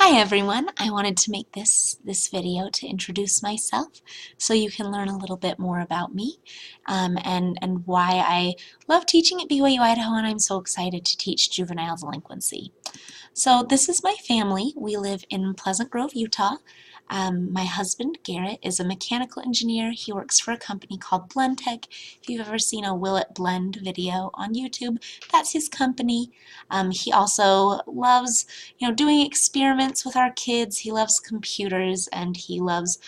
Hi everyone, I wanted to make this video to introduce myself so you can learn a little bit more about me and why I love teaching at BYU Idaho and I'm so excited to teach juvenile delinquency. So this is my family. We live in Pleasant Grove, Utah. My husband, Garrett, is a mechanical engineer. He works for a company called Blendtec. If you've ever seen a Will It Blend video on YouTube, that's his company. He also loves, doing experiments with our kids. He loves computers and he loves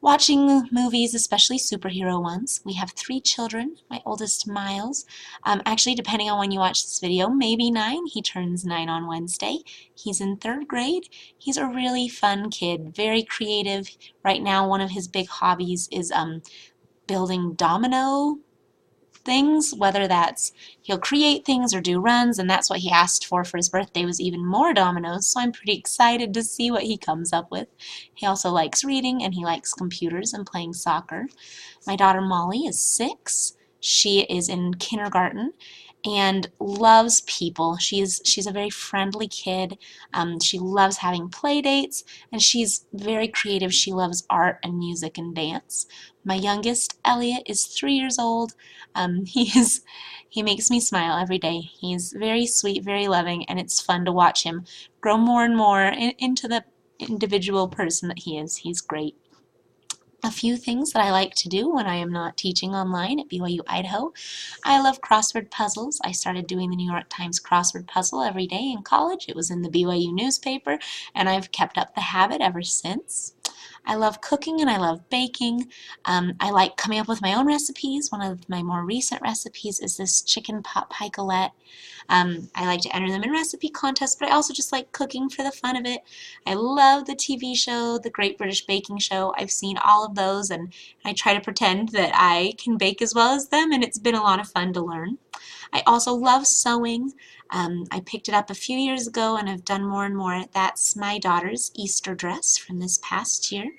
watching movies, especially superhero ones. We have 3 children. My oldest, Miles, actually, depending on when you watch this video, maybe 9. He turns 9 on Wednesday. He's in 3rd grade. He's a really fun kid, very creative. Right now, one of his big hobbies is building domino things, whether that's he'll create things or do runs, and that's what he asked for his birthday was even more dominoes, so I'm pretty excited to see what he comes up with. He also likes reading and he likes computers and playing soccer. My daughter Molly is 6. She is in kindergarten and loves people. She's a very friendly kid. She loves having play dates and she's very creative. She loves art and music and dance. My youngest, Elliot, is 3 years old. He makes me smile every day. He's very sweet, very loving, and it's fun to watch him grow more and more into the individual person that he is. He's great. A few things that I like to do when I am not teaching online at BYU Idaho. I love crossword puzzles. I started doing the New York Times crossword puzzle every day in college. It was in the BYU newspaper, and I've kept up the habit ever since. I love cooking and I love baking. I like coming up with my own recipes. One of my more recent recipes is this chicken pot pie galette. I like to enter them in recipe contests, but I also just like cooking for the fun of it. I love the TV show, The Great British Baking Show. I've seen all of those and I try to pretend that I can bake as well as them, and it's been a lot of fun to learn. I also love sewing. I picked it up a few years ago and have done more and more. That's my daughter's Easter dress from this past year.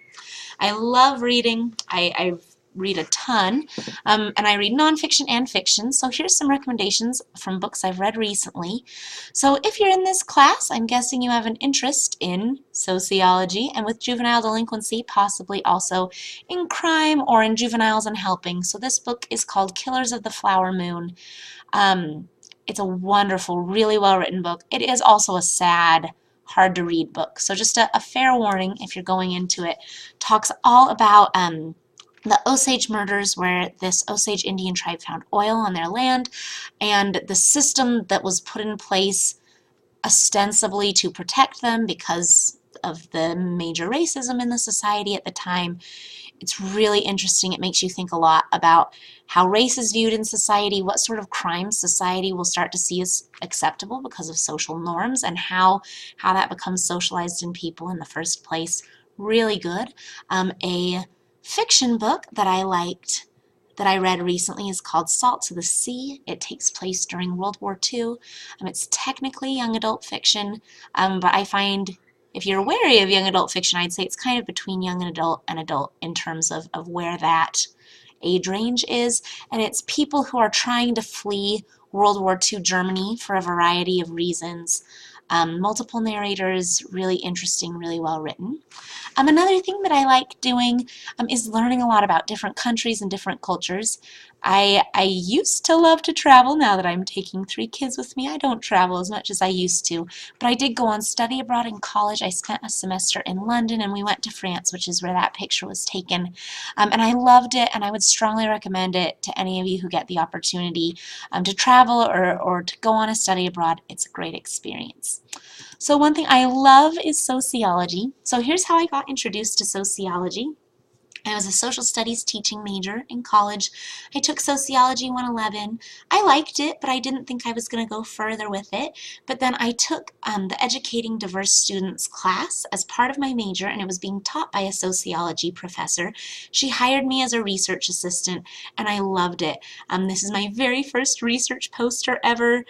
I love reading. I read a ton, and I read nonfiction and fiction. So here's some recommendations from books I've read recently. So if you're in this class, I'm guessing you have an interest in sociology and with juvenile delinquency, possibly also in crime or in juveniles and helping. So this book is called Killers of the Flower Moon. It's a wonderful, really well-written book. It is also a sad, hard-to-read book. So just a fair warning if you're going into it. Talks all about the Osage murders, where this Osage Indian tribe found oil on their land, and the system that was put in place ostensibly to protect them because of the major racism in the society at the time. It's really interesting. It makes you think a lot about how race is viewed in society, what sort of crimes society will start to see as acceptable because of social norms, and how that becomes socialized in people in the first place. Really good. A fiction book that I liked that I read recently is called Salt to the Sea. It takes place during World War II. It's technically young adult fiction, but I find if you're wary of young adult fiction, I'd say it's kind of between young and adult in terms of where that age range is. And it's people who are trying to flee World War II Germany for a variety of reasons. Multiple narrators, really interesting, really well written. Another thing that I like doing is learning a lot about different countries and different cultures. I used to love to travel. Now that I'm taking 3 kids with me, I don't travel as much as I used to. But I did go on study abroad in college. I spent a semester in London and we went to France, which is where that picture was taken. And I loved it, and I would strongly recommend it to any of you who get the opportunity to travel or to go on a study abroad. It's a great experience. So one thing I love is sociology. So here's how I got introduced to sociology. I was a social studies teaching major in college. I took Sociology 111. I liked it, but I didn't think I was going to go further with it. But then I took the Educating Diverse Students class as part of my major, and it was being taught by a sociology professor. She hired me as a research assistant, and I loved it. This is my very first research poster ever.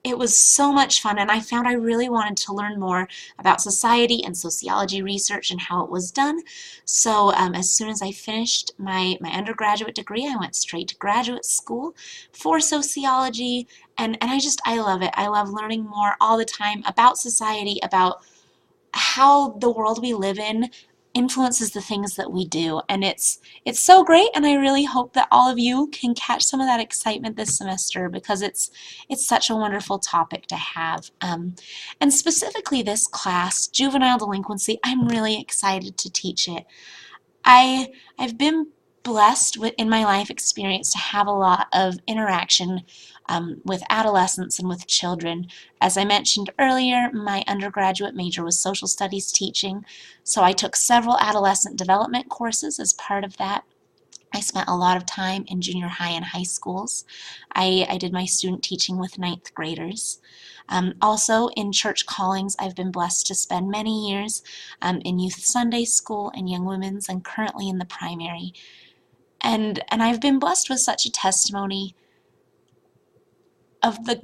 It was so much fun, and I found I really wanted to learn more about society and sociology research and how it was done. So as soon as I finished my undergraduate degree, I went straight to graduate school for sociology, and I love it. I love learning more all the time about society, about how the world we live in influences the things that we do. And it's so great, and I really hope that all of you can catch some of that excitement this semester, because it's such a wonderful topic to have. And specifically this class, juvenile delinquency, I'm really excited to teach it. I've been blessed in my life experience to have a lot of interaction with adolescents and with children. As I mentioned earlier, my undergraduate major was social studies teaching, so I took several adolescent development courses as part of that. I spent a lot of time in junior high and high schools. I did my student teaching with ninth graders. Also in church callings, I've been blessed to spend many years in youth Sunday school and young women's, and currently in the primary. And I've been blessed with such a testimony of the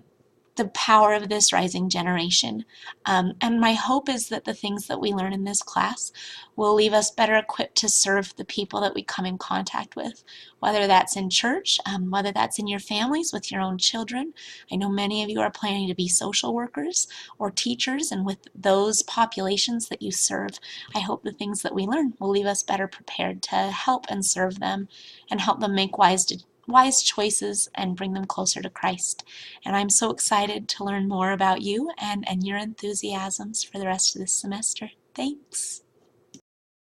power of this rising generation. And my hope is that the things that we learn in this class will leave us better equipped to serve the people that we come in contact with, whether that's in church, whether that's in your families with your own children. I know many of you are planning to be social workers or teachers, and with those populations that you serve, I hope the things that we learn will leave us better prepared to help and serve them and help them make wise choices and bring them closer to Christ. And I'm so excited to learn more about you and your enthusiasms for the rest of this semester. Thanks.